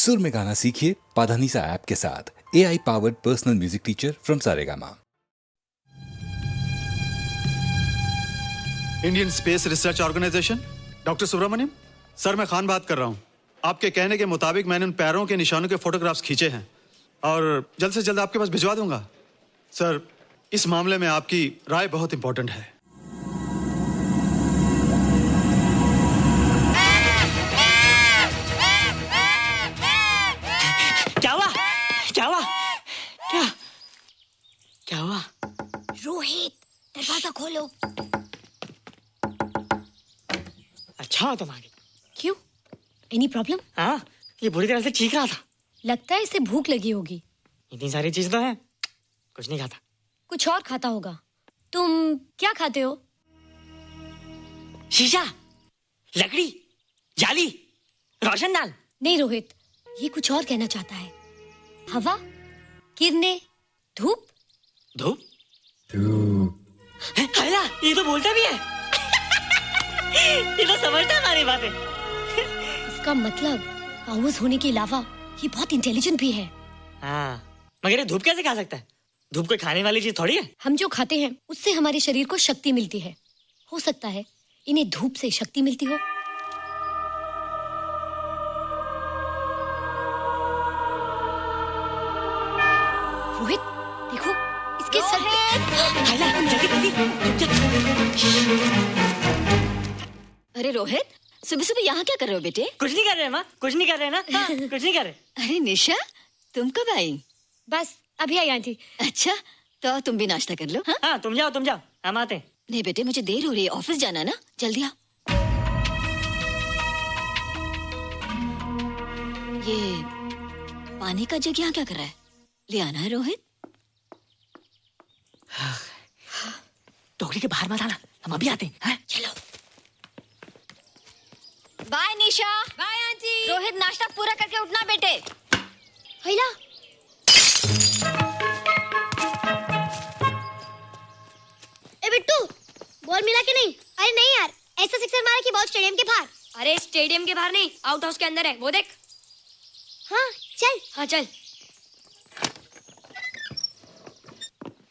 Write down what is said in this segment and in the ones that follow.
सुर में गाना सीखिए पाधानीसा ऐप के साथ। AI powered personal music teacher from Saregama. Indian Space Research Organisation, doctor Subramaniam sir, मैं खान बात कर रहा हूँ। आपके कहने के मुताबिक मैंने उन पैरों के निशानों के फोटोग्राफ्स खींचे हैं और जल्द से जल्द आपके पास भिजवा दूंगा। सर, इस मामले में आपकी राय बहुत इंपॉर्टेंट है। क्या हुआ? रोहित, दरवाजा खोलो। अच्छा हो तुम आ गए। क्यों? Any problem? हाँ, ये बुरी तरह से चीख रहा था। लगता है इसे भूख लगी होगी। इतनी सारी चीज तो है, कुछ नहीं खाता। कुछ और खाता होगा। तुम क्या खाते हो? शीशा, लकड़ी, जाली, रोशनदान। नहीं रोहित, ये कुछ और कहना चाहता है। हवा, किरणें, धूप। धूप? हैला, ये तो बोलता भी है। ये तो समझता है हमारी बातें। इसका मतलब पावर्स होने के अलावा ये बहुत इंटेलिजेंट भी है। हाँ, मगर ये धूप कैसे खा सकता है? धूप कोई खाने वाली चीज थोड़ी है। हम जो खाते हैं उससे हमारे शरीर को शक्ति मिलती है। हो सकता है इन्हें धूप से शक्ति मिलती हो। रोहित, देखो इसके सर पे। अरे रोहित, सुबह सुबह यहाँ क्या कर रहे हो बेटे? कुछ नहीं कर रहे माँ, कुछ नहीं कर रहे ना। हाँ, कुछ नहीं कर रहे। अरे निशा, तुम कब आई? बस अभी आई आंटी। अच्छा, तो तुम भी नाश्ता कर लो। हाँ, हाँ, तुम जाओ, हम आते हैं। नहीं बेटे, मुझे देर हो रही है, ऑफिस जाना है ना, जल्दी आओ। ये पानी का जग यहाँ क्या कर रहा है? ले आना है रोहित। टोकरी के बाहर मत आना, हम अभी आते हैं। चलो। Bye Nisha. Bye aunty. Rohit, नाश्ता पूरा करके उठना बेटे। हैला, ए बिट्टू, बॉल मिला कि नहीं? अरे नहीं यार, ऐसा सिक्सर मारा कि बॉल स्टेडियम के बाहर। अरे स्टेडियम के बाहर नहीं, आउट हाउस के अंदर है, वो देख। हाँ चल। हाँ चल।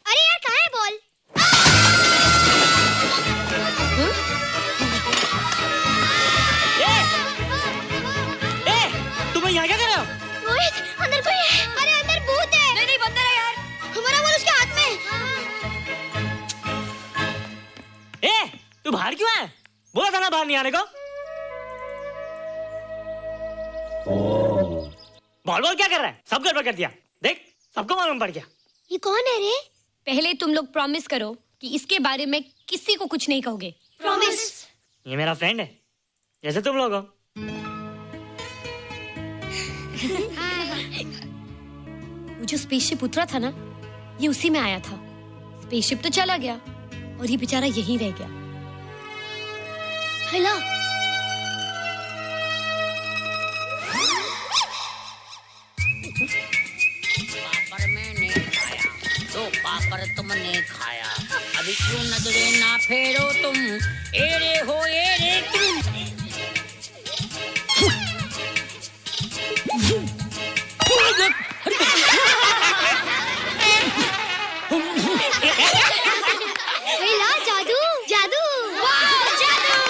अरे यार, कहाँ है बॉल? तुम यहाँ क्या कर रहे हो? रोहित, अंदर कोई है। अरे अंदर भूत है। नहीं बंदर है यार। हमारा बॉल उसके हाथ में। तू बाहर क्यों है? बोला था ना बाहर नहीं आने को। बॉल क्या कर रहा है? सब गड़बड़ कर दिया। देख, सबको मालूम पड़ गया। ये कौन है रे? पहले तुम लोग प्रॉमिस करो कि इसके बारे में किसी को कुछ नहीं कहोगे। प्रॉमिस। ये मेरा फ्रेंड है, जैसे तुम लोग हो। वो जो स्पेसशिप उतरा था ना, ये उसी में आया था। स्पेसशिप तो चला गया और ये बेचारा यहीं रह गया। हैला, पापड़ मैंने खाया, दो पापड़ तुमने खाया, अभी क्यों नजरे ना फेरो तुम, एरे हो एरे तुम। हैला, जादू जादू। वाह, जादू।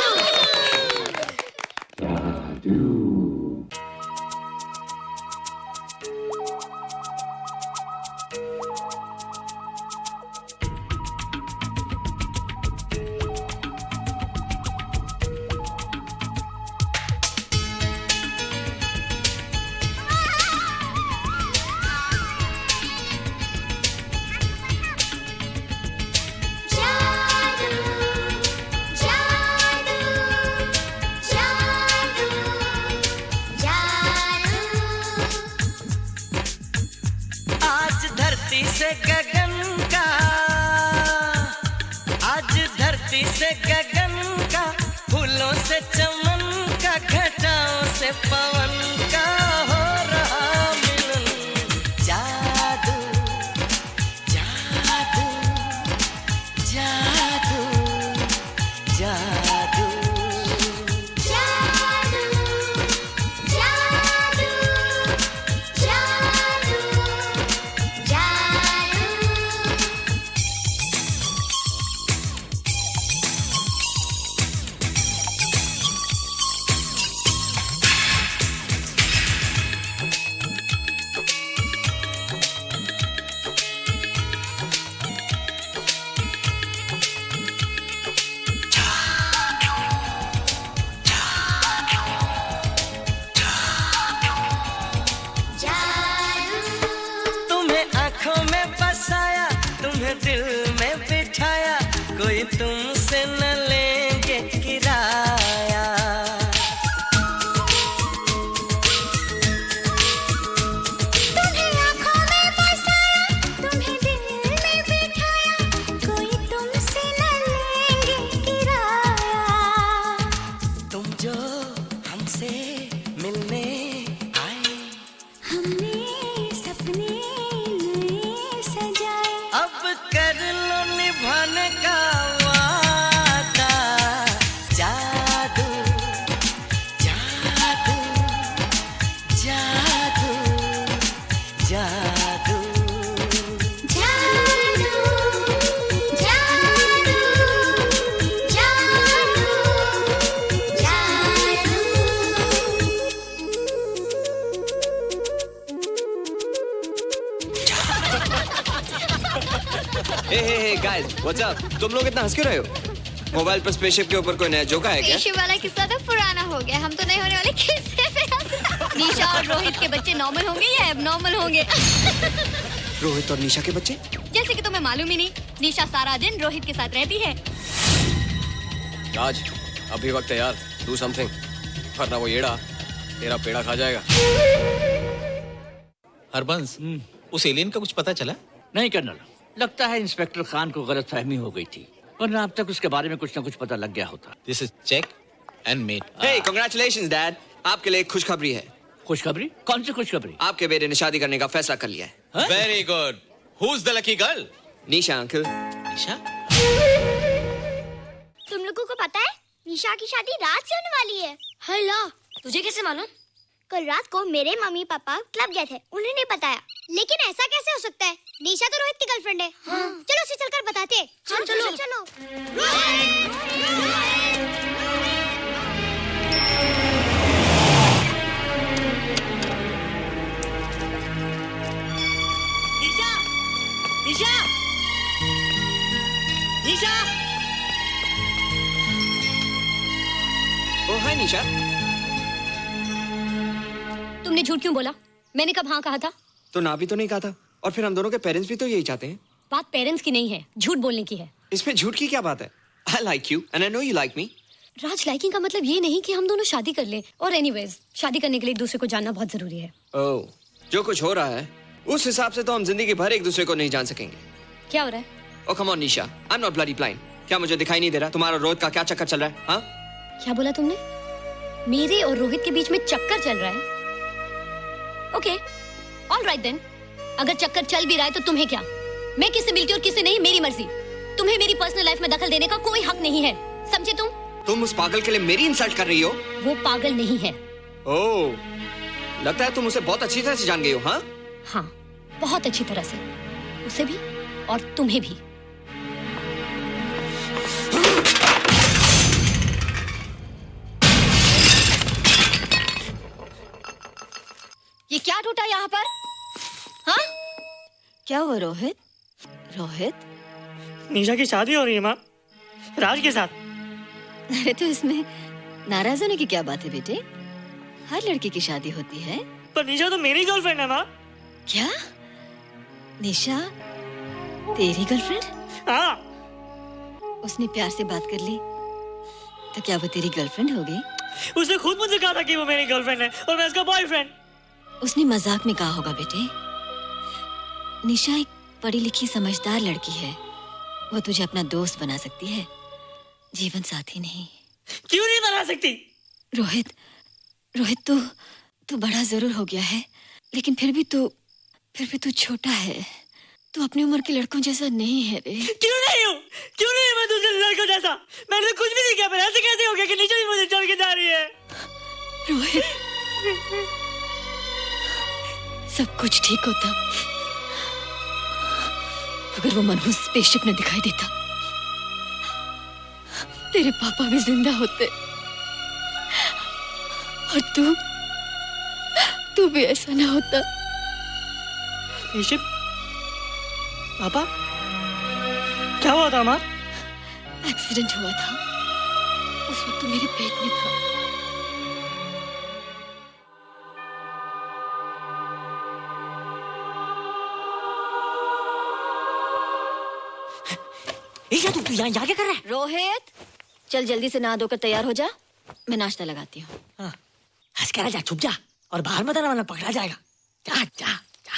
से गगन का, फूलों से चमन का, घटाओं से पवन का हो रहा मिलन। जादू जादू जादू जादू जादू जादू कोई तुमसे न लेंगे किराया। तुम्हें आँखों में बसाया, तुम्हें दिल में बिठाया, कोई तुमसे न लेंगे किराया। तुम जो हमसे मिलने आए, हमने सपने नए सजाए, अब कर लो निभाने का वादा। जादू जादू जादू जादू जादू जादू जादू जादू। Hey guys what's up. तुम लोग इतना हंस क्यों रहे हो? मोबाइल पर स्पेसशिप के ऊपर कोई नया जोक है क्या? पेशे वाला किस्सा तो पुराना हो गया, हम तो नहीं होने वाले किस्से पे हंसना। निशा और रोहित के बच्चे नॉर्मल होंगे या एबनॉर्मल होंगे? रोहित और निशा के बच्चे? जैसे कि तुम्हें मालूम ही नहीं, निशा सारा दिन रोहित के साथ रहती है। राज अभी वक्त है यार, डू समथिंग, वरना वो येड़ा तेरा पेड़ा खा जाएगा। हरबंस, उस एलियन का कुछ पता चला? नहीं कर्नल, लगता है इंस्पेक्टर खान को गलतफहमी हो गई थी, वरना अब तक उसके बारे में कुछ न कुछ पता लग गया होता। This is check and mate. Hey congratulations dad, आपके लिए एक खुशखबरी है। खुशखबरी? कौन सी खुशखबरी? आपके बेटे ने शादी करने का फैसला कर लिया है। Very good. Who is the lucky girl? Nisha uncle. Nisha? तुम लोगों को पता है निशा की शादी रात से होने वाली है। हल्ला, तुझे कैसे मालूम? कल रात को मेरे मम्मी पापा क्लब गए थे, उन्होंने बताया। लेकिन ऐसा कैसे हो सकता है? निशा तो रोहित की गर्लफ्रेंड है। चलो उसे चलकर बताते हैं। चलो चलो। निशा! निशा! निशा! ओ हाय निशा। तुमने झूठ क्यों बोला? मैंने कब हाँ कहा था? तो ना भी तो नहीं कहा था, और फिर हम दोनों के पेरेंट्स भी तो यही चाहते हैं। बात पेरेंट्स की नहीं है, झूठ बोलने की है। इसमें झूठ की क्या बात है? I like you and I know you like me. Raj, liking का मतलब ये नहीं कि हम दोनों शादी कर लें। और एनीवेज, शादी करने के लिए एक दूसरे को जानना बहुत जरूरी है। ओह, जो कुछ हो रहा है उस हिसाब से तो हम जिंदगी भर एक दूसरे को नहीं जान सकेंगे। क्या हो रहा है? Oh come on Nisha, I am not bloody blind. क्या मुझे दिखाई नहीं दे रहा तुम्हारा रोहित का क्या चक्कर चल रहा है? हाँ, क्या बोला तुमने? मेरे और रोहित के बीच में चक्कर चल रहा है? Okay, all right then. अगर चक्कर चल भी रहा है तो तुम्हें क्या? मैं किससे मिलती हूँ और किससे नहीं, मेरी मर्जी। तुम्हें मेरी पर्सनल लाइफ में दखल देने का कोई हक नहीं है, समझे तुम? तुम उस पागल के लिए मेरी इंसल्ट कर रही हो? वो पागल नहीं है। ओह, लगता है तुम उसे बहुत अच्छी तरह से जान गई हो। हाँ हाँ, बहुत अच्छी तरह से, उसे भी और तुम्हें भी। ये क्या टूटा यहाँ पर? हाँ? क्या हुआ रोहित? रोहित? निशा की शादी हो रही है माँ, राज के साथ। अरे तो इसमें नाराज होने की क्या बात है बेटे? हर लड़की की शादी होती है। पर निशा तो मेरी गर्लफ्रेंड है माँ। क्या? निशा तेरी गर्लफ्रेंड? हाँ। उसने प्यार से बात कर ली तो क्या वो तेरी गर्लफ्रेंड हो गई? उसने खुद मुझसे कहा था कि वो मेरी गर्लफ्रेंड है और मैं उसका बॉयफ्रेंड। उसने मजाक में कहा होगा बेटे। निशा एक पढ़ी लिखी समझदार लड़की है, वो तुझे अपना दोस्त बना सकती है, जीवन साथी नहीं। क्यों नहीं बना सकती? रोहित, रोहित तू बड़ा जरूर हो गया है, लेकिन फिर भी तू छोटा है। तू अपनी उम्र के लड़कों जैसा नहीं है रे। क्यों नहीं हूँ? क्यों नहीं है मैं दूसरे लड़कों जैसा? मैंने तो कुछ भी नहीं किया, पर ऐसे कैसे हो गया कि निशा भी मुझे चल के जा रही है? रोहित, सब कुछ ठीक होता अगर वो मनहूस स्पेसशिप न दिखाई देता। तेरे पापा भी जिंदा होते और तू भी ऐसा ना होता। स्पेसशिप? पापा? क्या हुआ था माँ? एक्सीडेंट हुआ था, उस वक्त तू मेरे पेट में था। निशा तू यहाँ क्या कर रहा है? रोहित, चल जल्दी से नहा धोकर तैयार हो जा, मैं नाश्ता लगाती हूँ। हंस कर जा, छुप जा और बाहर मत आना वरना पकड़ा जाएगा। जा जा जा।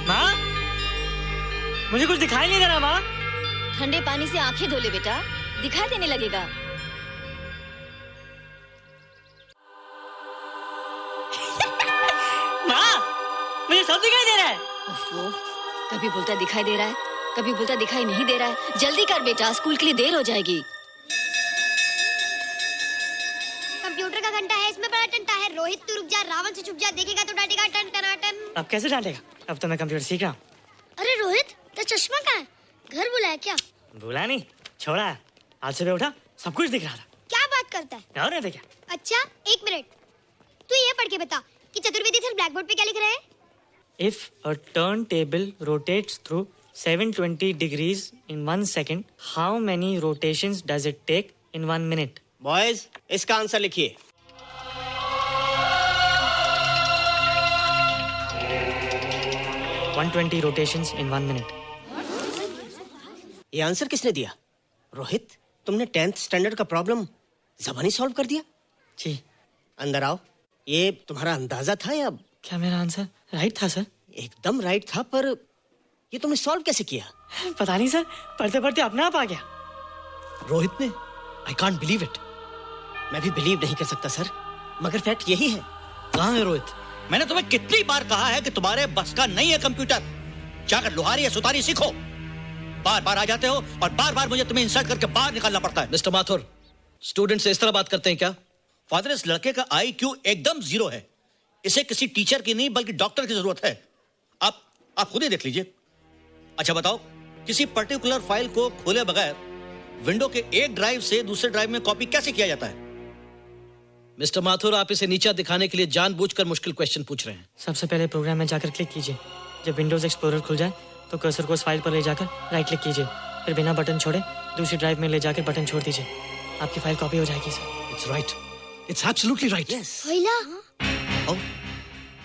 माँ, मुझे कुछ दिखाई नहीं दे रहा माँ। ठंडे पानी से आंखें धो ले बेटा, दिखाई देने लगेगा। माँ, मुझे सब दिखाई दे रहा है। ओफो, कभी बोलता दिखाई दे रहा है, कभी बोलता दिखाई नहीं दे रहा है। जल्दी कर बेटा, स्कूल के लिए देर हो जाएगी। कंप्यूटर का घंटा है, इसमें बड़ा टंटा है। रोहित तू रुक जा, रावण से छुप जा, देखेगा तो डांटेगा टन टनाटन। अब कैसे डांटेगा? अब तो मैं कंप्यूटर सीख रहा हूँ। अरे रोहित, तेरा चश्मा कहाँ है? घर बुलाया क्या? भूला नहीं, छोड़ा। आज सुबह उठा, सब कुछ दिख रहा था। क्या बात करता है? और नहीं देखा। अच्छा, एक मिनट, तू ये पढ़ के बता कि चतुर्वेदी सर ब्लैक बोर्ड पे क्या लिख रहे हैं? If a turntable rotates through 720 degrees in 1 second, how many rotations does it take in 1 minute? Boys, इसका आंसर लिखिए। One 120 rotations in 1 minute. ये आंसर किसने दिया? रोहित, तुमने 10th स्टैंडर्ड का प्रॉब्लम ज़बानी सॉल्व कर दिया? जी। अंदर आओ। ये तुम्हारा अंदाजा था या? क्या मेरा आंसर राइट था सर? एकदम राइट था, पर ये तुमने सॉल्व कैसे किया? पता नहीं सर, पढ़ते पढ़ते अपने आप आ गया। रोहित ने? I can't believe it. मैं भी बिलीव नहीं कर सकता सर, मगर फैक्ट यही है। कहाँ है रोहित? मैंने तुम्हें कितनी बार कहा है कि तुम्हारे बस का नहीं है कंप्यूटर। जाकर लोहारी या सुतारी सीखो। बार बार आ जाते हो और बार बार मुझे तुम्हें इंसल्ट करके बाहर निकालना पड़ता है। मिस्टर माथुर, स्टूडेंट से इस तरह बात करते हैं क्या? फादर, इस लड़के का IQ एकदम 0 है। इसे किसी टीचर की नहीं बल्कि डॉक्टर की जरूरत है। आप खुद ही देख लीजिए। अच्छा बताओ, किसी पर्टिकुलर फाइल को खोले बगैर विंडो के एक ड्राइव से दूसरे ड्राइव में कॉपी कैसे किया जाता है? मिस्टर माथुर, आप इसे नीचा दिखाने के लिए जानबूझकर मुश्किल क्वेश्चन पूछ रहे हैं। सबसे पहले प्रोग्राम में जाकर क्लिक कीजिए। जब विंडोज एक्सप्लोरर खुल जाए तो कर्सर को उस फाइल पर ले जाकर राइट क्लिक कीजिए, फिर बिना बटन छोड़े दूसरी ड्राइव में ले जाकर बटन छोड़ दीजिए। आपकी फाइल कॉपी हो जाएगी sir. It's right, it's absolutely right.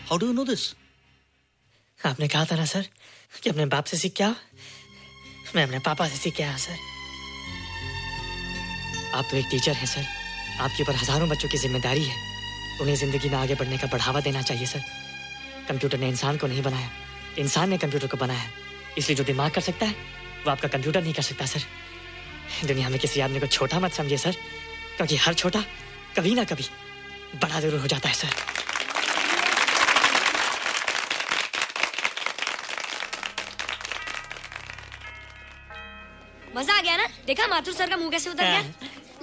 How do you know this? आपने कहा था ना सर कि अपने बाप से सीख के आओ। मैं अपने पापा से सीख के आया सर। आप तो एक टीचर हैं सर, आपके ऊपर हजारों बच्चों की जिम्मेदारी है। उन्हें जिंदगी में आगे बढ़ने का बढ़ावा देना चाहिए सर। कंप्यूटर ने इंसान को नहीं बनाया, इंसान ने कंप्यूटर को बनाया। इसलिए जो दिमाग कर सकता है वो आपका कंप्यूटर नहीं कर सकता सर। दुनिया में किसी आदमी को छोटा मत समझिए सर, क्योंकि हर छोटा कभी ना कभी बड़ा जरूर हो जाता है सर। मजा आ गया ना? देखा माथुर सर का मुंह कैसे उतर गया?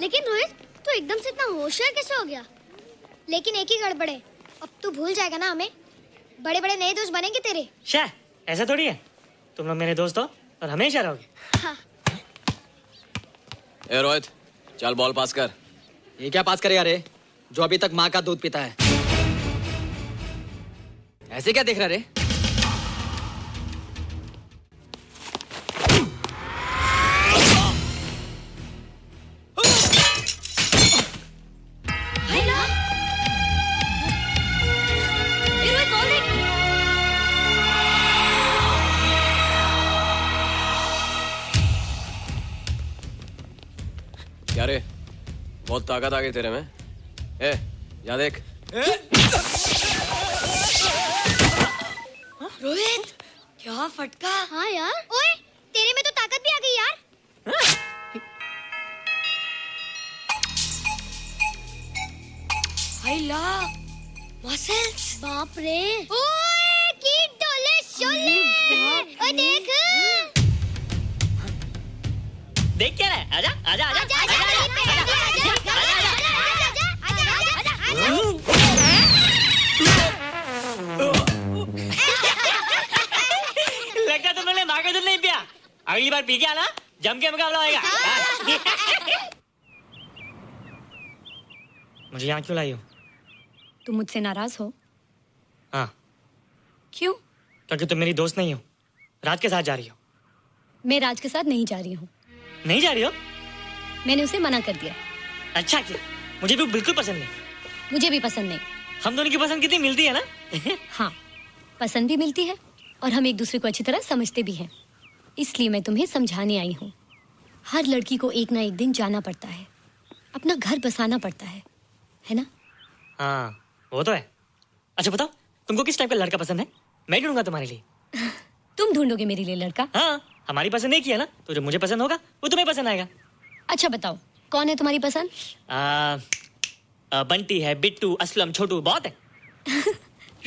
लेकिन रोहित, तू एकदम से इतना होशियार कैसे हो गया? लेकिन एक ही गड़बड़ है, अब तू भूल जाएगा ना हमें। बड़े बड़े नए दोस्त बनेंगे तेरे। शाह, ऐसा थोड़ी है। तुम लोग मेरे दोस्त हो और हमेशा रहोगे। हाँ। ए रोहित, चल बॉल पास कर। ये क्या पास करेगा रे, जो अभी तक माँ का दूध पीता है? ऐसे क्या देख रहा रे? क्या रे, बहुत ताकत आ गई तेरे में। ए, जा देख। रोहित, क्या फटका। हाँ यार। ओए, तेरे में तो ताकत भी आ गई यार। हाय ला, मसल्स। बाप रे। ओए, कीट डोले शोले। ओए देख। देख क्या रहा है? आजा आजा आजा आजा आजा लगता तुमने माँ का दूध नहीं पिया। अगली बार पी के आना, जम के मुकाबला होएगा। मुझे यहाँ क्यों लाई हो? तुम मुझसे नाराज हो? हाँ। क्यों? क्योंकि तुम मेरी दोस्त नहीं हो, राज के साथ जा रही हो। मैं राज के साथ नहीं जा रही हूँ। नहीं जा रही हो? मैंने उसे मना कर दिया। अच्छा किया, मुझे भी बिल्कुल पसंद नहीं। मुझे भी पसंद नहीं। हम दोनों की पसंद कितनी मिलती है ना? हाँ, पसंद भी मिलती है और हम एक दूसरे को अच्छी तरह समझते भी हैं। इसलिए मैं तुम्हें समझाने आई हूँ। हर लड़की को एक ना एक दिन जाना पड़ता है, अपना घर बसाना पड़ता है ना? हाँ वो तो है। अच्छा बताओ, तुमको किस टाइप का लड़का पसंद है? मैं ढूंढूंगा तुम्हारे लिए। तुम ढूंढोगे मेरे लिए लड़का? हाँ, हमारी पसंद एक ही है ना, तो जो मुझे पसंद होगा वो तुम्हें पसंद आएगा। अच्छा बताओ, कौन है तुम्हारी पसंद? बंटी है, बिट्टू, असलम, छोटू, बहुत है।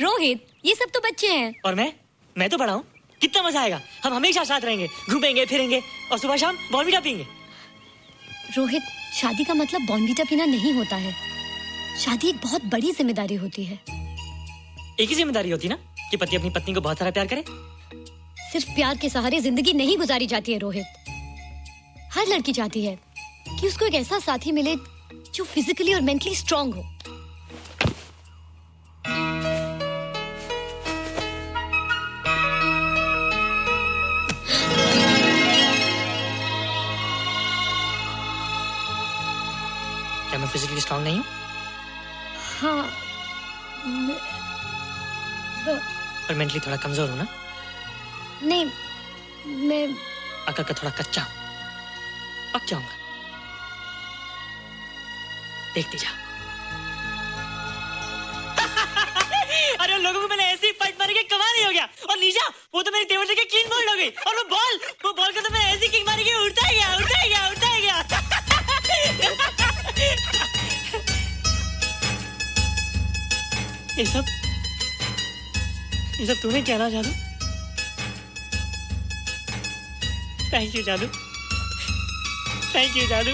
रोहित, ये सब तो बच्चे हैं। और मैं तो बड़ा हूँ। कितना मजा आएगा, हम हमेशा साथ रहेंगे, घूमेंगे फिरेंगे और सुबह शाम बॉर्नवीटा पीएंगे। रोहित, शादी का मतलब बॉर्नवीटा पीना नहीं होता है। शादी एक बहुत बड़ी जिम्मेदारी होती है। एक ही जिम्मेदारी होती है ना कि पति अपनी पत्नी को बहुत सारा प्यार करे। सिर्फ प्यार के सहारे जिंदगी नहीं गुजारी जाती है रोहित। हर लड़की चाहती है कि उसको एक ऐसा साथी मिले जो फिजिकली और मेंटली स्ट्रांग हो। क्या मैं फिजिकली स्ट्रांग नहीं हूँ? हाँ, पर मेंटली थोड़ा कमजोर हूँ ना? नहीं, मैं अकल का थोड़ा कच्चा हूँ। पक जाऊंगा, देखती जा। अरे लोगों को मैंने ऐसी फाइट मारी कि कमाल ही हो गया। और निशा, वो तो मेरी टेबल से क्लीन बोल्ड हो गई। और वो बॉल का तो मैंने ऐसी किक मारी कि उड़ता ही गया। ये सब तूने क्या ना जादू? थैंक यू जादू। थैंक यू जादू।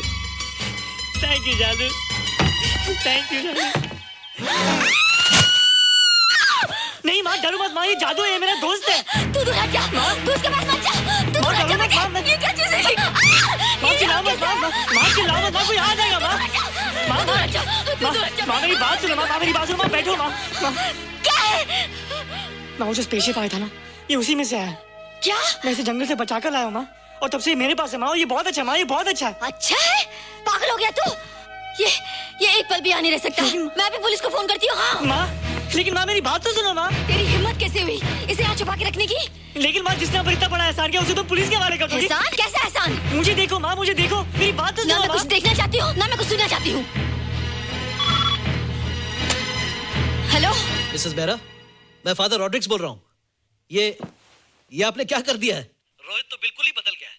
थैंक यू जादू। थैंक यू जादू। नहीं माँ, डरो मत माँ, ये जादू है, मेरा दोस्त है। तू दूर हट जा, तू उसके पास मत जा। तू दूर हट जा बेटे। ये क्या चीज़ है? माँ चिल्लाओ मत, माँ चिल्लाओ मत, माँ कोई आ जाएगा। माँ मेरी बात सुनो, माँ मेरी बात सुनो, माँ बैठो। माँ क्या है? माँ वो जो स्पेसशिप आया था ना, ये उसी में से आया। क्या? मैं इसे जंगल से बचा कर लाया हूँ माँ, और तब से मेरे पास है माँ। और ये बहुत अच्छा है माँ, ये बहुत अच्छा है। अच्छा है? पागल हो गया तू? ये एक पल भी आ नहीं रह सकता। मैं भी पुलिस को फोन करती हूँ। हाँ माँ, लेकिन माँ मेरी बात तो सुनो माँ। तेरी हिम्मत कैसे हुई इसे यहाँ छुपा के रखने की? लेकिन माँ, जिसने इतना बड़ा एहसान किया उसे तो पुलिस के हवाले कर दोगी। एहसान? कैसा एहसान? मुझे देखो माँ, मुझे देखो, मेरी बात तो सुनो। ना मैं कुछ देखना चाहती हूँ, ना मैं कुछ सुनना चाहती हूँ। हेलो मिसेस बेरा, मैं फादर रॉड्रिक्स बोल रहा हूँ। ये आपने क्या कर दिया है? रोहित तो बिल्कुल ही बदल गया है।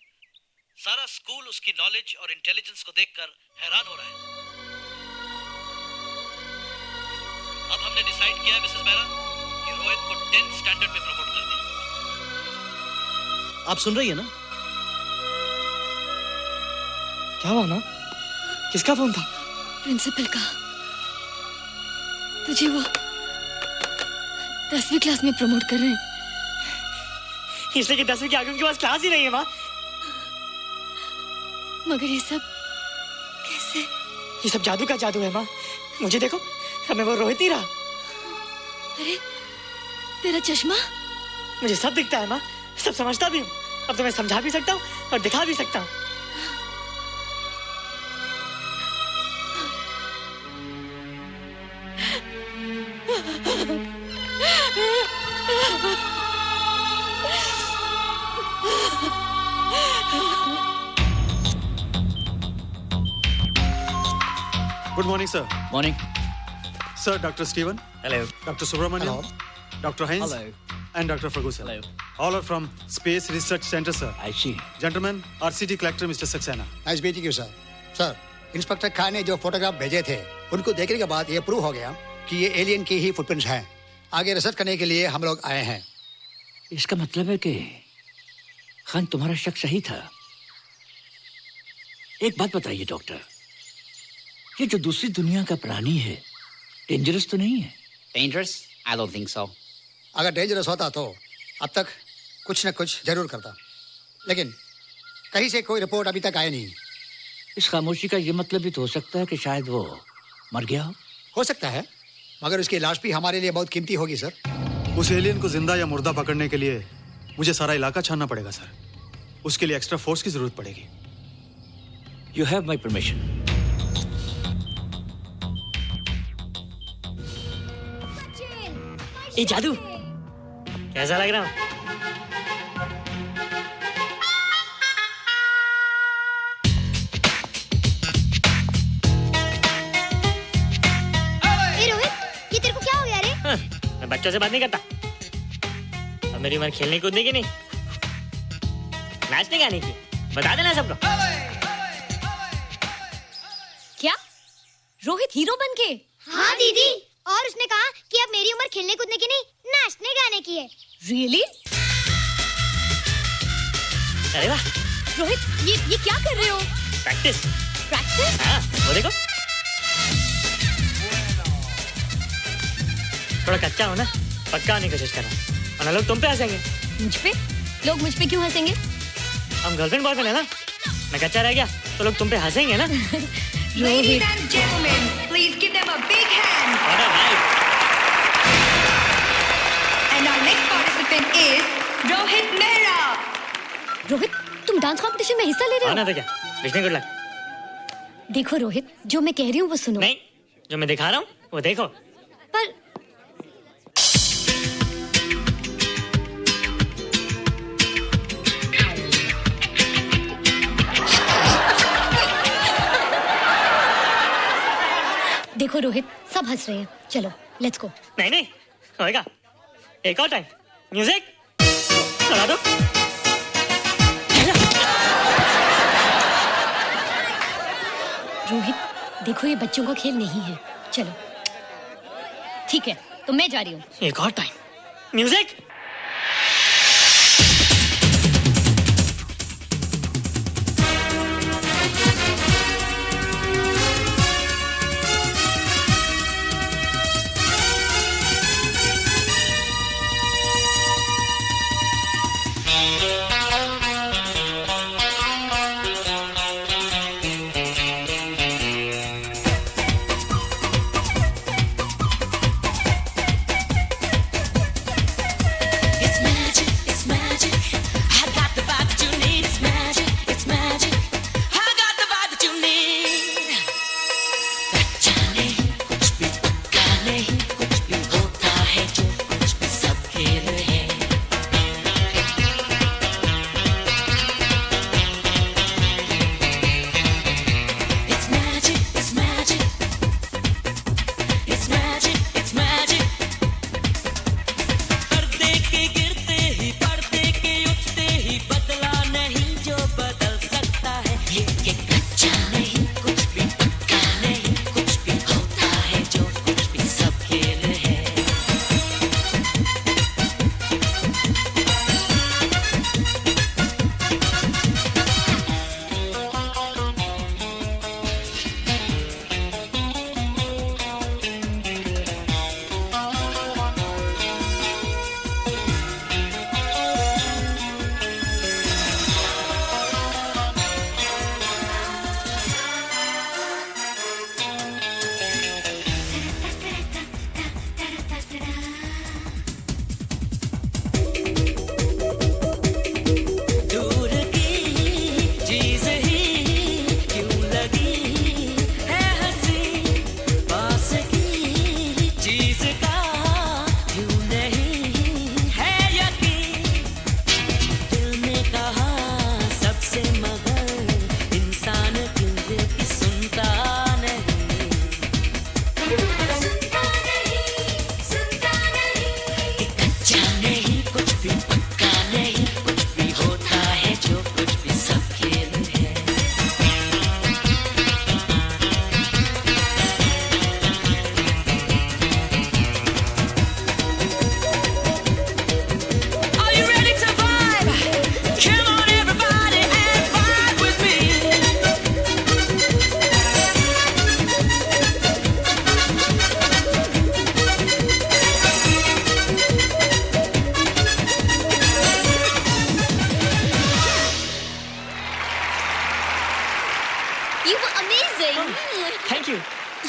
सारा स्कूल उसकी नॉलेज और इंटेलिजेंस को देखकर हैरान हो रहा है। अब हमने डिसाइड किया है मिसेस बेरा कि रोहित को 10th स्टैंडर्ड में प्रमोट कर दें। आप सुन रही है ना? क्या हुआ माँ? किसका फोन था? प्रिंसिपल का। तुझे वो 10वीं क्लास में प्रमोट कर रहे हैं। इसलिए कि 10वीं के आगे उनके पास क्लास ही नहीं है माँ। मगर ये सब कैसे? ये सब जादू का जादू है माँ। मुझे देखो, अब मैं वो रोहित नहीं रहा। अरे तेरा चश्मा? मुझे सब दिखता है माँ, सब समझता भी हूँ। अब तो मैं समझा भी सकता हूँ और दिखा भी सकता हूँ। Good morning, sir. Morning. Sir, Dr. Steven. Hello. Dr. Subramaniam. Dr. Heinz. Hello. And Dr. Ferguson. Hello. All are from Space Research Center, sir. I see. Gentlemen, our city collector, Mr. Saxena. Nice meeting you sir. Sir, inspector Khan ने जो photograph भेजे थे, उनको देखने के बाद ये prove हो गया कि ये एलियन की ही फुटप्रिंट्स हैं। आगे रिसर्च करने के लिए हम लोग आए हैं। इसका मतलब है कि खान, तुम्हारा शक सही था। एक बात बताइए डॉक्टर, ये जो दूसरी दुनिया का प्राणी है, डेंजरस तो नहीं है? Dangerous? I don't think so. अगर डेंजरस होता तो अब तक कुछ न कुछ जरूर करता, लेकिन कहीं से कोई रिपोर्ट अभी तक आई नहीं। इस खामोशी का ये मतलब भी तो हो सकता है कि शायद वो मर गया हो सकता है, मगर उसकी लाश भी हमारे लिए बहुत कीमती होगी सर। उस एलियन को जिंदा या मुर्दा पकड़ने के लिए मुझे सारा इलाका छानना पड़ेगा सर। उसके लिए एक्स्ट्रा फोर्स की जरूरत पड़ेगी। You have my permission. ये जादू कैसा लग रहा हूँ? बच्चों से बात नहीं करता। अब मेरी उम्र खेलने कूदने की नहीं, नाचने गाने की। बता देना सबको। क्या रोहित हीरो बन के? हाँ दीदी, और उसने कहा कि अब मेरी उम्र खेलने कूदने की नहीं, नाचने गाने की है। Really? अरे वाह रोहित, ये क्या कर रहे हो? प्रैक्टिस। प्रैक्टिस? हाँ, वो देखो। थोड़ा कच्चा हो ना, पक्का होने की कोशिश करना, वरना लोग तुम पे हंसेंगे। मुझ पे? लोग मुझ पे क्यों हंसेंगे? हम गर्लफ्रेंड बॉयफ्रेंड है ना, मैं कच्चा रह गया तो लोग तुम पे हंसेंगे ना। Ladies and gentlemen, please give them a big hand. And our next participant is Rohit Mehra. Rohit, तुम डांस कंपटीशन में हिस्सा ले रहे हो? ना तो क्या, विश मी गुड लक। देखो रोहित, जो मैं कह रही हूँ वो सुनो। नहीं, जो मैं दिखा रहा हूँ वो देखो। पर देखो रोहित, सब हंस रहे हैं। चलो लेट्स गो। नहीं नहीं होएगा, एक और टाइम। म्यूजिक चला दो। रोहित देखो, ये बच्चों का खेल नहीं है। चलो ठीक है, तो मैं जा रही हूँ। एक और time. Music.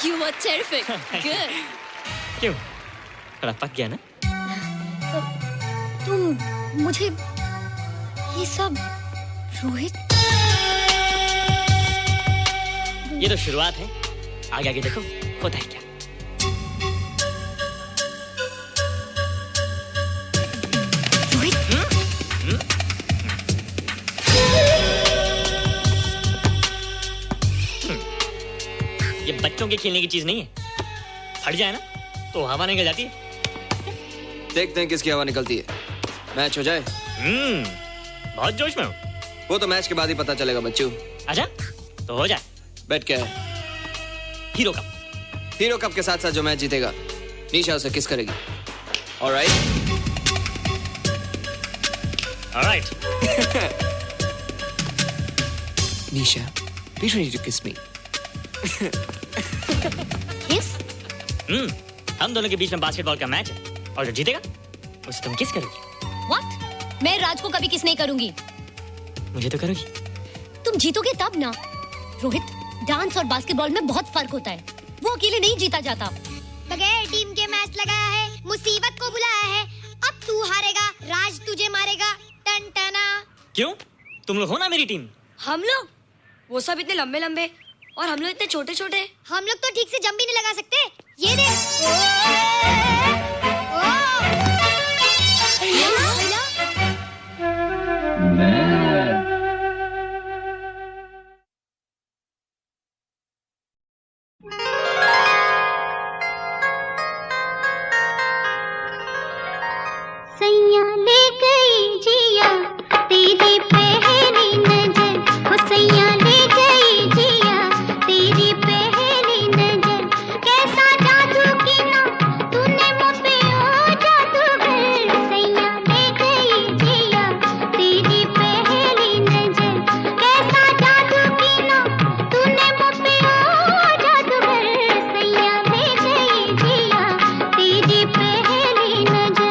You were terrific. Good. क्यों? थोड़ा पक गया ना? तुम मुझे ये सब रोहित, ये तो शुरुआत है, आगे आगे देखो होता है क्या। ये बच्चों के खेलने की चीज नहीं है, फट जाए ना तो हवा निकल जाती है। देखते हैं किसकी हवा निकलती है। मैच हो जाए। बहुत जोश में हूँ। वो तो मैच के बाद ही पता चलेगा बच्चू। अच्छा तो हो जाए। बेट क्या है? Hero cup. हीरो कप के साथ साथ जो मैच जीतेगा निशा उसे किस करेगी। Alright. Alright. Nisha, be ready to kiss me. किस? हम दोनों के बीच में बास्केटबॉल का मैच है और जो जीतेगा उसे तुम किस करोगी। What? मैं राज को कभी किस नहीं करूंगी। मुझे तो करोगी। तुम जीतोगे तब ना। रोहित, डांस और बास्केटबॉल में बहुत फर्क होता है। वो अकेले नहीं जीता जाता। बगैर टीम के मैच लगाया है, मुसीबत को बुलाया है। अब तू हारेगा, राज तुझे मारेगा। टन टना। क्यों? तुम लोग हो ना मेरी टीम। हम लोग? वो सब इतने लंबे लंबे और हम लोग इतने छोटे छोटे। हम लोग तो ठीक से जंप भी नहीं लगा सकते। ये देख। सैया ले गई जिया तेरी पहली नजर, हो सैया ले गई जिया तेरी पहली नजर। कैसा जादू किया तूने मुझ पे ओ जादूगर। सैया ले गई जिया तेरी पहली नजर। कैसा जादू किया तूने मुझ पे ओ जादूगर। सैया ले गई जिया तेरी पहली नजर।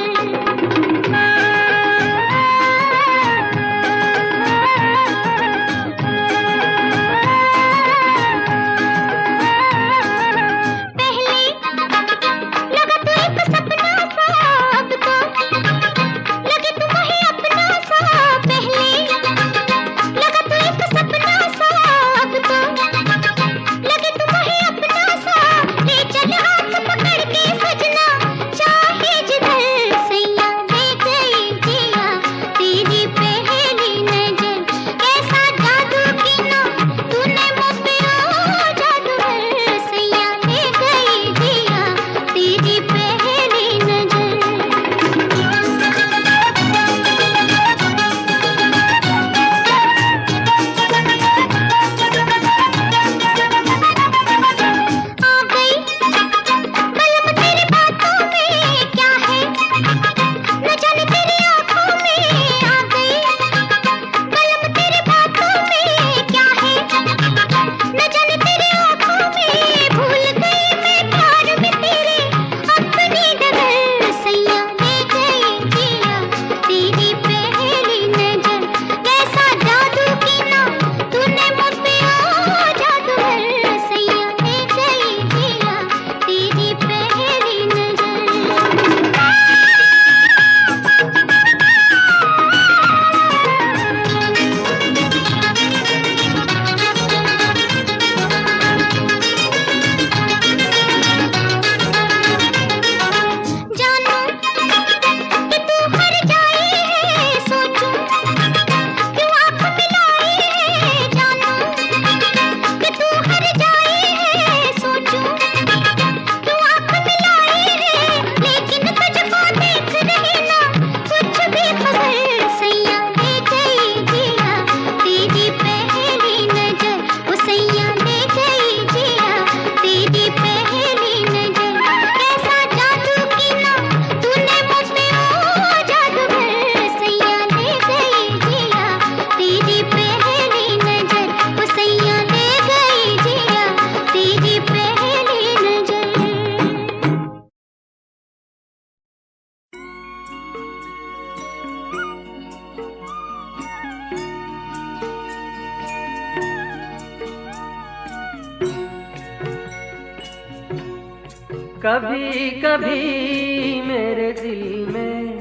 कभी कभी मेरे दिल में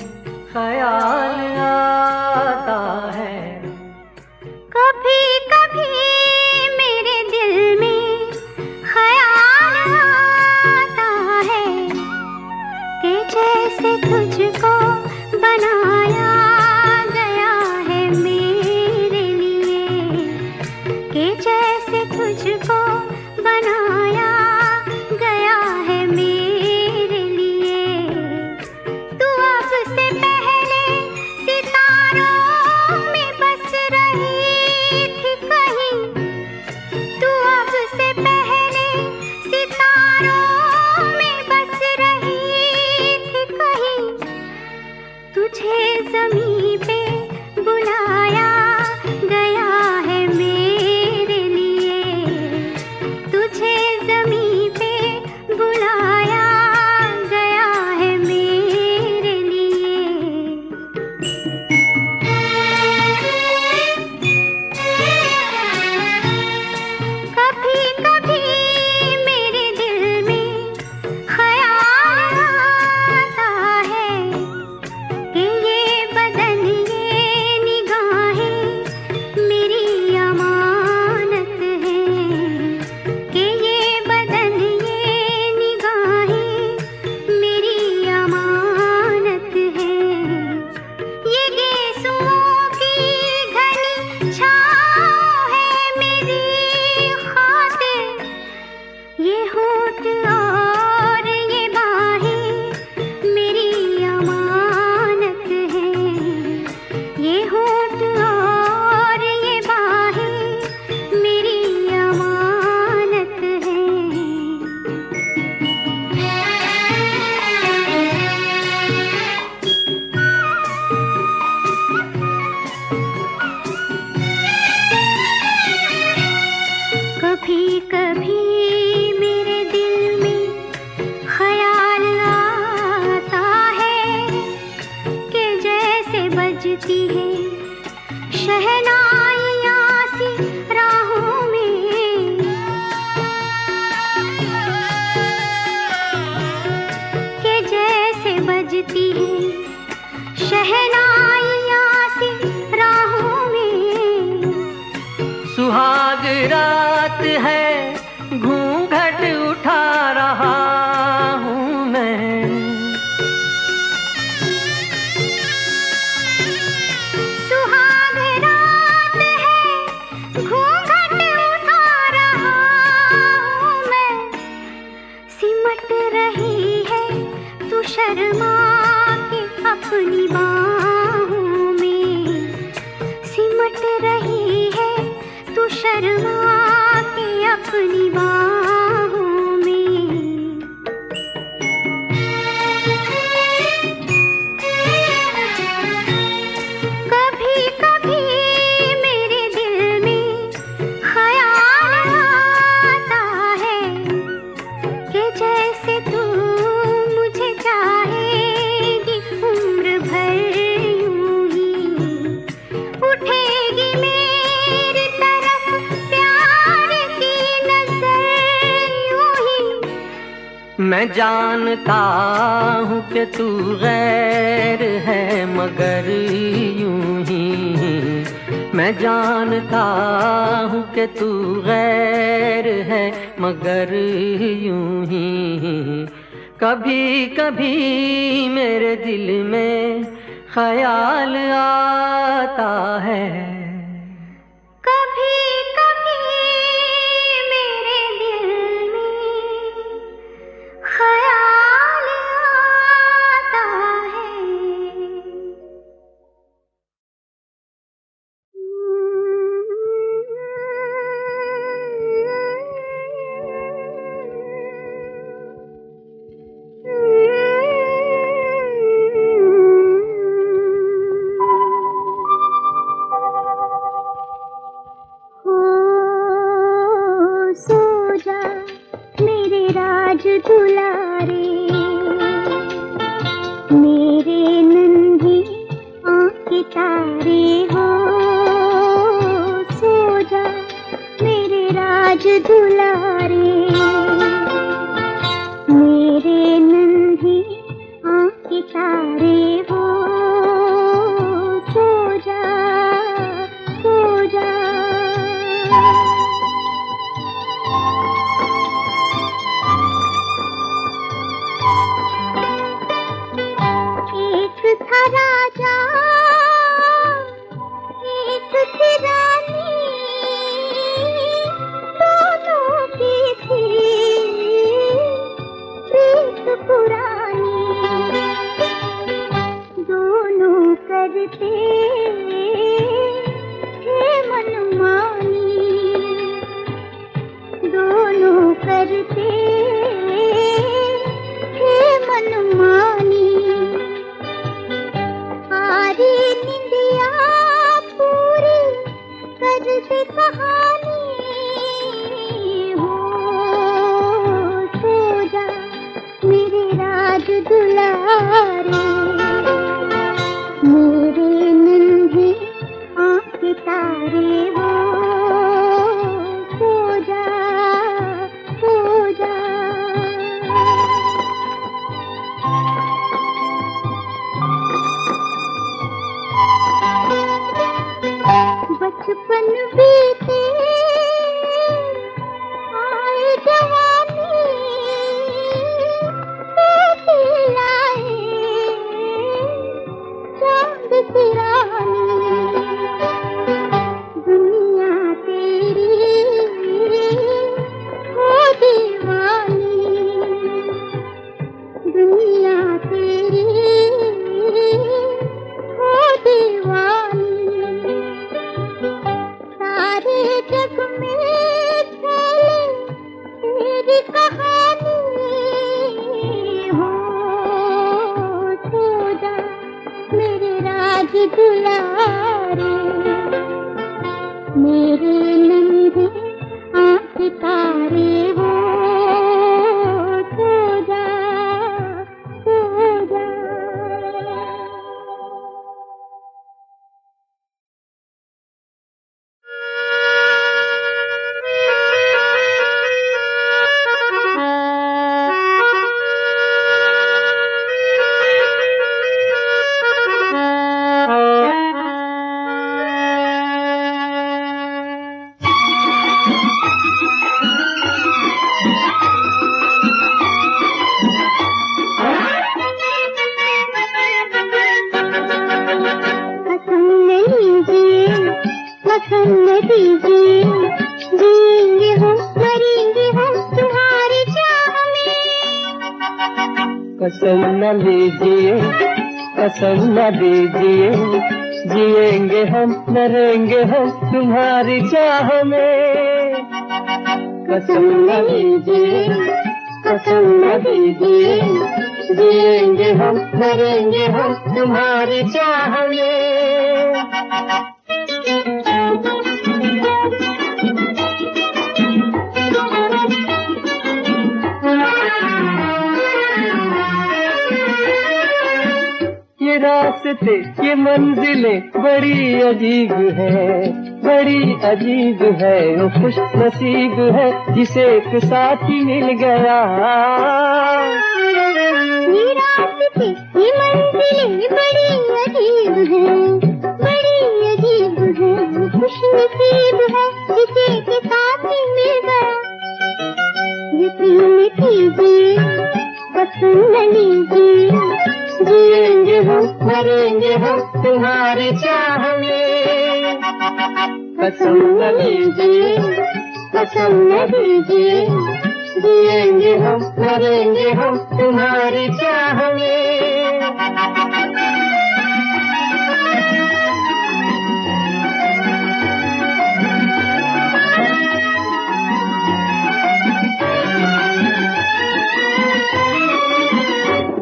ख्याल आता है, कभी कभी मेरे दिल में ख्याल आता है कि जैसे तुझको बनाया गया है मेरे लिए, कि जैसे तुझको बनाया गया है मेरे लिए। तू ज़मीं पे बुलाया गया है मेरे लिए, तुझे ज़मीं पे बुलाया गया है मेरे लिए। कभी कभी मेरे दिल में ख्याल आता है कि ये बदन ये निगाहें मेरी अमानत है, कि ये बदन ये निगाहें मेरी अमानत है। ये गेसुओं की घनी छाँव है मेरी खातिर, ये होठ और ये बाहें मेरी अमानत है, ये होठ और ये बाहें मेरी अमानत है। कभी कभी मेरे दिल में ख्याल आता है कि जैसे बजती है शहनाइयाँ सी राहों में, कि जैसे बजती है शहनाइयाँ सी राहों में। सुहाग रात है घूंघट उठा रहा हूँ मैं, सुहाग रात है घूंघट उठा रहा हूँ मैं, सिमट रही है तू शर्मा के अपनी बाहों में, सिमट रही है तू शर्मा के अपनी बाहों में। कभी कभी मेरे दिल में ख्याल आता है कि जैसे तू मुझे चाहेगी उम्र भर यूं ही, उठेगी मेरी तरफ प्यार की नजर यूं ही। मैं जानता हूँ कि तू गैर है मगर यूं ही, मैं जानता हूँ कि तू गैर है मगर यूं ही। कभी कभी मेरे दिल में ख्याल आता है, कभी कभी मेरे दिल में ख्याल आता है। सो जा मेरे राज दुलारे, मेरे नन्ही आँखें तारे हो। सो जा मेरे राज दुलारे, मेरे नन्ही आँखें तारे हो। सो जा सो जा। एक था राजा, एक थी रानी, दोनों की रे वो सो जा सो जा। बचपन बीते आए जवानी कैसे लाए चांद सिरानी। दुनिया तेरी हो दीवानी, दुनिया तेरी हो दीवानी। सारे जग में फैले तेरी कहानी हो। सो जा मेरे राज दुलारे, मेरे नन्हे आँख तारे हो। सो जा सो जा। कसम दीजिए, जिएंगे हम मरेंगे हम तुम्हारी चाह में। कसम न लीजिए, कसम न दीजिए, जिएंगे हम मरेंगे हम तुम्हारी चाह में। कसम न लीजिए, कसम न दीजिए, जिएंगे हम मरेंगे हम तुम्हारी चाह में। ये रास्ते ये मंजिलें बड़ी अजीब है, बड़ी अजीब है। वो खुश नसीब है जिसे एक साथी मिल गया। ये रास्ते ये मंजिलें बड़ी अजीब है, बड़ी अजीब है। वो खुश नसीब है जिसे एक साथी मिल गया। यकीन कीजिए, कसम न लीजिए, जिएंगे हम मरेंगे हम तुम्हारी चाह में। कसम न लीजिए, कसम न दीजिए, जिएंगे हम मरेंगे हम तुम्हारी चाह में।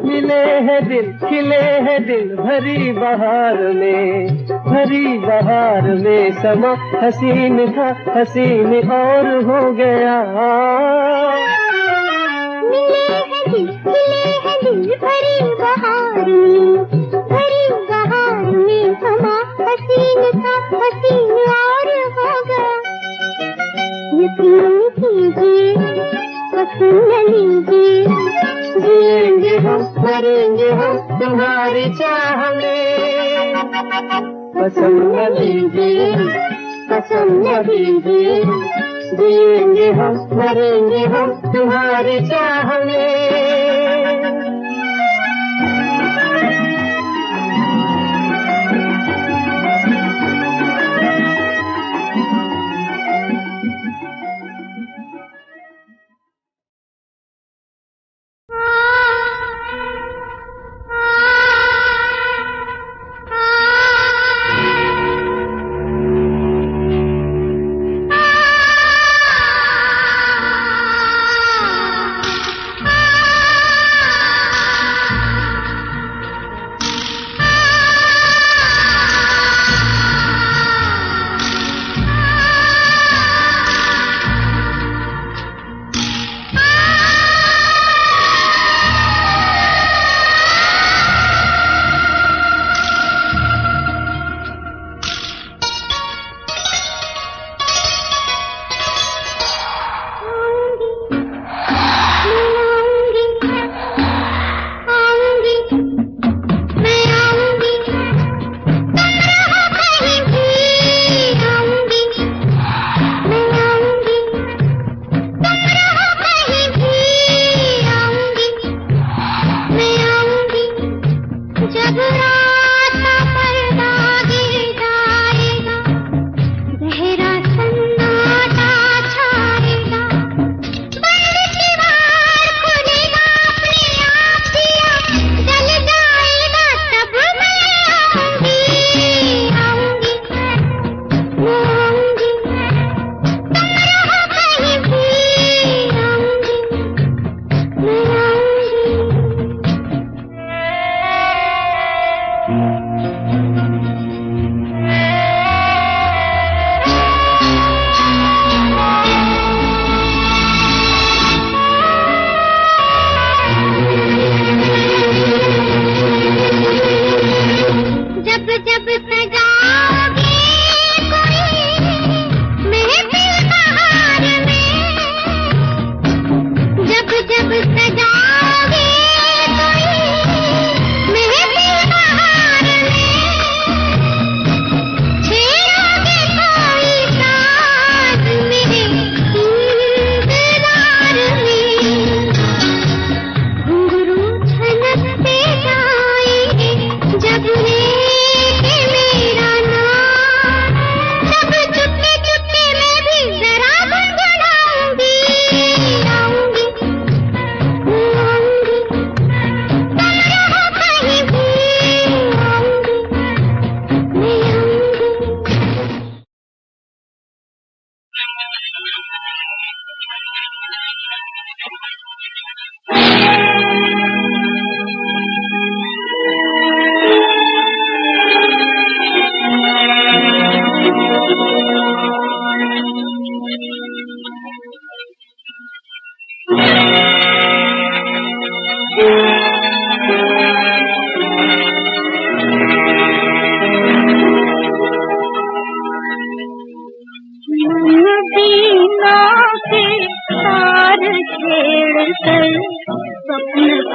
मिले हैं दिल खिले हैं दिल भरी बहार में, भरी बहार में समा हसीन था हसीन और हो गया। मिले हैं दिल खिले हैं दिल भरी बहार में, भरी बहार में समा हसीन था हसीन और हो गया। यकीन कीजिए, कसम न लीजिए, जिएंगे हम मरेंगे हम तुम्हारी चाह में। कसम न लीजिए, कसम न दीजिए, जिएंगे हम मरेंगे हम तुम्हारी चाह में। आ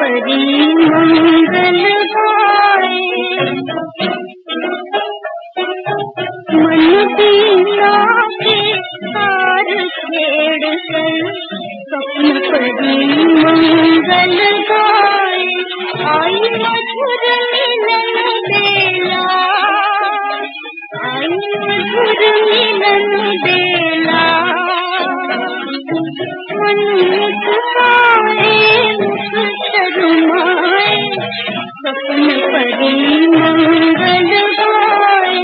परी मंगल गाए, मन बीना के तार छेड़ कर स्वप्न परी मंगल गाए। आई मधुर मिलन बेला, आई मधुर मिलन बेला, मन मुस्काए मुख शर्माए स्वप्न परी मंगल गाए।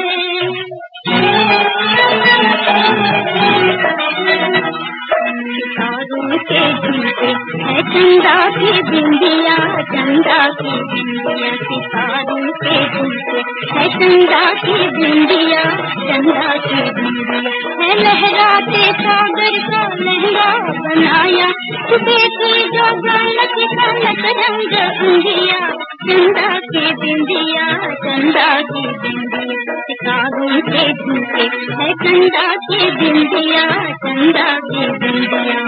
सितारों के झुमके है चंदा की बिंदिया, चंदा की बिंदिया, सितारों के झुमके है चंदा की बिंदिया, चंदा की बिंदिया, है लहराते सागर का लहंगा बनाया, सुबह की जो गलत गलत रंग अंगिया, चंदा की बिंदिया, चंदा की बिंदिया, सितारों के झुमके है चंदा की बिंदिया, चंदा की बिंदिया।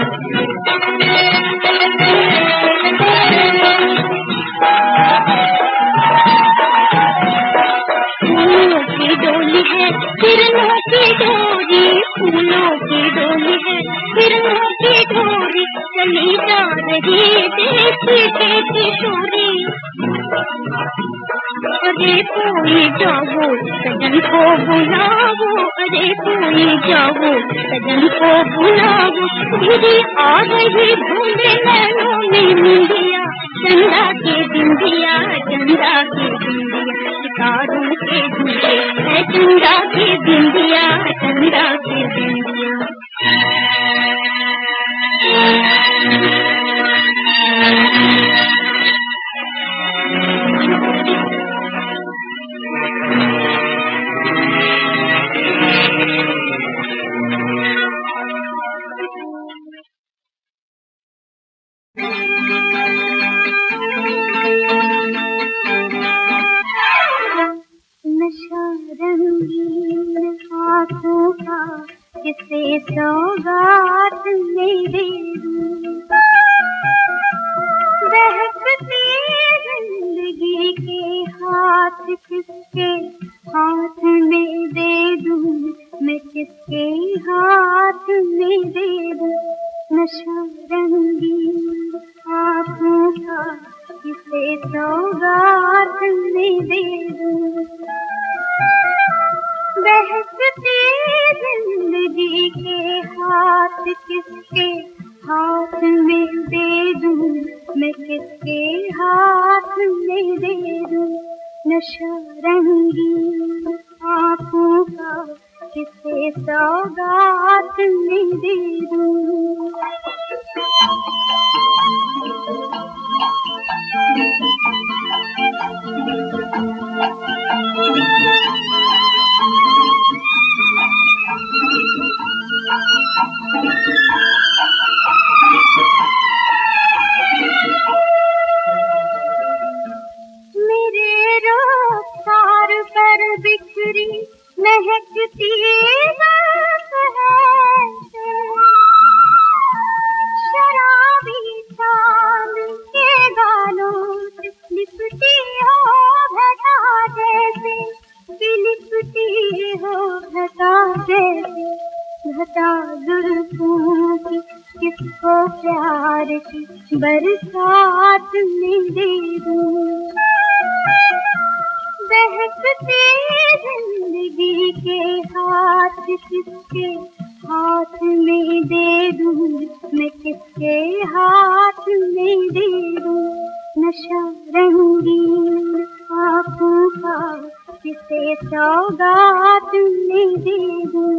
फूलों की डोली है किरणों की डोरी, फूलों की डोली है किरणों की डोरी, चली जा रही देखी देखी चोरी। अरे कोई जाओ सजन को बुलाओ, अरे कोई जाओ सजन को बुलाओ, धीरे आ रही ढूंढे नैनों में मुंदिया, चंदा की बिंदिया, चंदा की बिंदिया, सितारों के झुमके है चंदा की बिंदिया, चंदा की बिंदिया। नशा रंगीन हाथों का किसे सौगात मेरे दूं, बहकती जिंदगी के हाथ किसके हाथ में दे दूं, मैं किसके हाथ में दे दूं। नशा रंगीन हाथों का किसे सौगात में दे दूं, बहकती जिंदगी के हाथ किसके हाथ में दे दूं, मैं किसके हाथ में दे दूं। नशा रंगीन आँखों का किसे सौगात में दे दूं। मेरे रुखसार पर बिखरी महकती बर्फ है, शराबी चांद के गालों से लिपटी हो घटा जैसे, कि लिपटी हो घटा जैसे। घटा जुल्फों की किसको प्यार की बरसात में दे दूं, बहकती जिंदगी के हाथ किसके हाथ में दे दूं, मैं किसके हाथ में दे दूं। नशा रंगीन आँखों का किसे सौगात में दे दूं।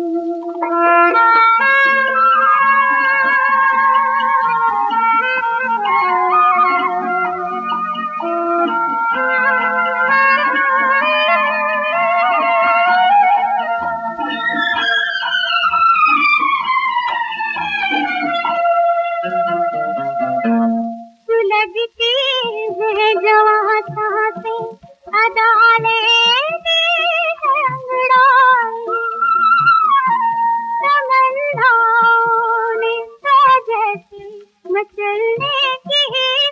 सुलगती है जवां सांसें अदाले दी है अंगड़ाई, तमन्नाओं ने जैसे मचलने की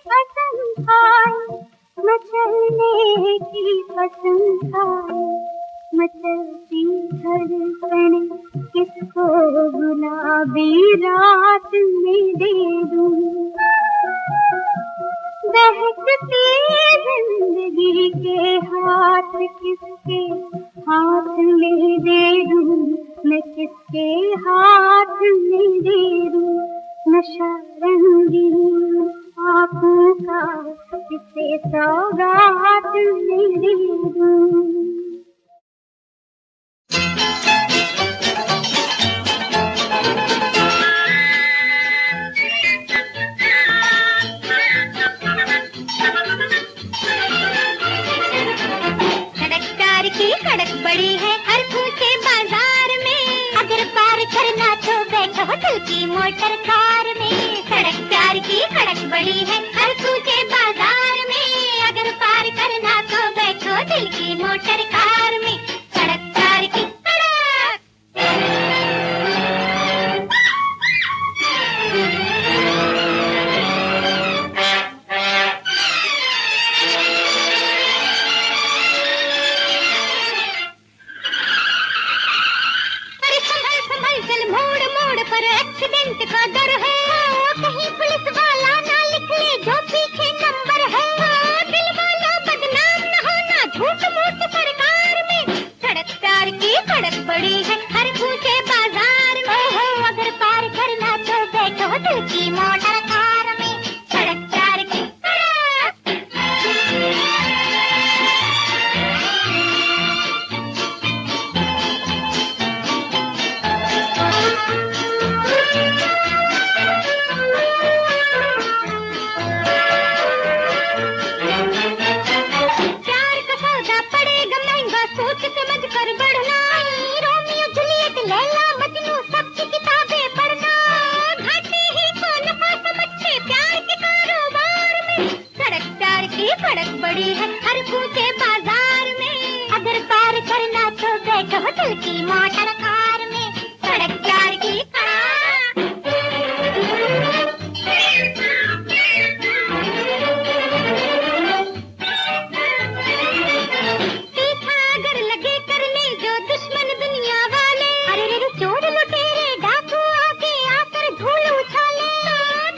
कसम खा पसंद आए मचलती धड़कन किसको गुलाबी रात में दे दूं बहकती जिंदगी के हाथ किसके हाथ में दे दूं मैं किसके हाथ में दे दूं नशा रंगीन आँखों का किसे सौगात में दे दूं सड़क बड़ी है हर फूटे बाजार में अगर पार करना तो बैठो दिल की मोटर कार में सड़क प्यार की सड़क बड़ी है हर फूटे बाजार में अगर पार करना तो बैठो दिल की मोटर कार में सड़क प्यार की एक्सीडेंट का डर है कहीं पुलिस वाला ना लिख ले जो पीछे नंबर है दिल वाला बदनाम न होना झूठ मूठ सरकार में सड़क प्यार की सड़क बड़ी है हर कूचे बाजार में अगर पार करना तो बैठो दिल की मोटर कार में सड़क प्यार की सड़क बड़ी है हर कूचे बाजार में अगर पार करना तो बैठो दिल की मोटर कार में सड़क प्यार की पीछा अगर लगे करने जो दुश्मन दुनिया वाले अरे रे चोर लुटेरे डाकू आके आकर धूल उछाले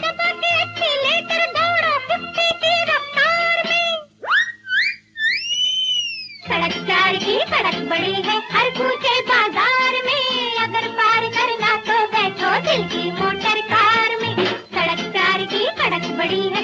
दबा के अच्छे लेकर दौड़ो 50 की रफ्तार सड़क प्यार की सड़क बड़ी है हर कूचे बाजार में अगर पार करना तो बैठो दिल की मोटर कार में सड़क प्यार की सड़क बड़ी है